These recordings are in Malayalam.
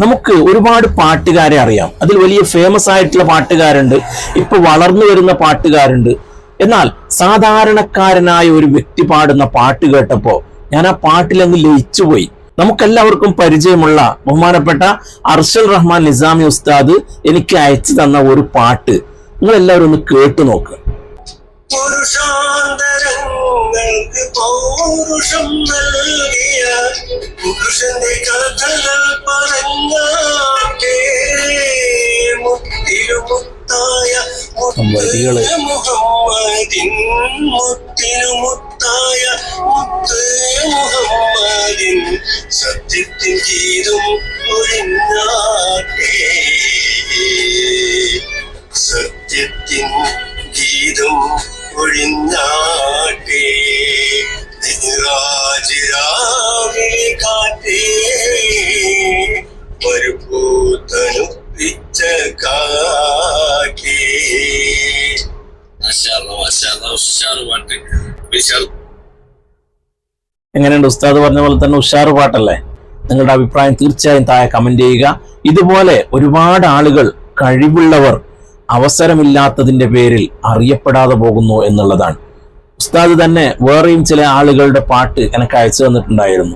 നമുക്ക് ഒരുപാട് പാട്ടുകാരെ അറിയാം. അതിൽ വലിയ ഫേമസ് ആയിട്ടുള്ള പാട്ടുകാരുണ്ട്, ഇപ്പൊ വളർന്നു വരുന്ന പാട്ടുകാരുണ്ട്. എന്നാൽ സാധാരണക്കാരനായ ഒരു വ്യക്തി പാടുന്ന പാട്ട് കേട്ടപ്പോ ഞാൻ ആ പാട്ടിലങ്ങ് ലയിച്ചുപോയി. നമുക്കെല്ലാവർക്കും പരിചയമുള്ള ബഹുമാനപ്പെട്ട അർഷൽ റഹ്മാൻ നിസാമി ഉസ്താദ് എനിക്ക് അയച്ചു തന്ന ഒരു പാട്ട് നിങ്ങൾ എല്ലാവരും ഒന്ന് കേട്ടു നോക്ക്. പുരുഷാന്തരങ്ങൾക്ക് പൗരുഷം നൽകിയ പുരുഷന്റെ കഥകൾ പറഞ്ഞാട്ടേ മുത്തിലുമുത്തായ മുഹമ്മദിൻ മുത്തിലുമുത്തായ മുത്ത് മുഹമ്മദിൻ സത്യത്തിൻ ഗീതം ഒഴിഞ്ഞാട്ടേ സത്യത്തിൻ ഗീതം ഒഴിഞ്ഞാട്ടേ രാജിരാവിലെ കാറ്റേ മരുഭൂതനുപ്പിച്ച കാറ്റേ. എങ്ങനെയുണ്ട് ഉസ്താദ് പറഞ്ഞ പോലെ തന്നെ ഉഷാറ് പാട്ടല്ലേ? നിങ്ങളുടെ അഭിപ്രായം തീർച്ചയായും താഴെ കമന്റ് ചെയ്യുക. ഇതുപോലെ ഒരുപാട് ആളുകൾ, കഴിവുള്ളവർ അവസരമില്ലാത്തതിന്റെ പേരിൽ അറിയപ്പെടാതെ പോകുന്നു എന്നുള്ളതാണ്. ഉസ്താദ് തന്നെ വേറെയും ചില ആളുകളുടെ പാട്ട് എനിക്ക് അയച്ചു തന്നിട്ടുണ്ടായിരുന്നു.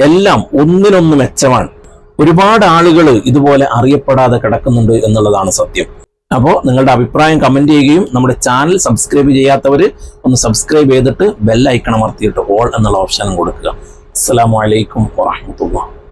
എല്ലാം ഒന്നിനൊന്ന് മെച്ചമാണ്. ഒരുപാട് ആളുകൾ ഇതുപോലെ അറിയപ്പെടാതെ കിടക്കുന്നുണ്ട് എന്നുള്ളതാണ് സത്യം. അപ്പോൾ നിങ്ങളുടെ അഭിപ്രായം കമന്റ് ചെയ്യുകയും നമ്മുടെ ചാനൽ സബ്സ്ക്രൈബ് ചെയ്യാത്തവർ ഒന്ന് സബ്സ്ക്രൈബ് ചെയ്തിട്ട് ബെൽ ഐക്കൺ അമർത്തിയിട്ട് ഓൾ എന്നുള്ള ഓപ്ഷനും കൊടുക്കുക. അസ്സലാമു അലൈക്കും വറഹ്മത്തുള്ളാഹി.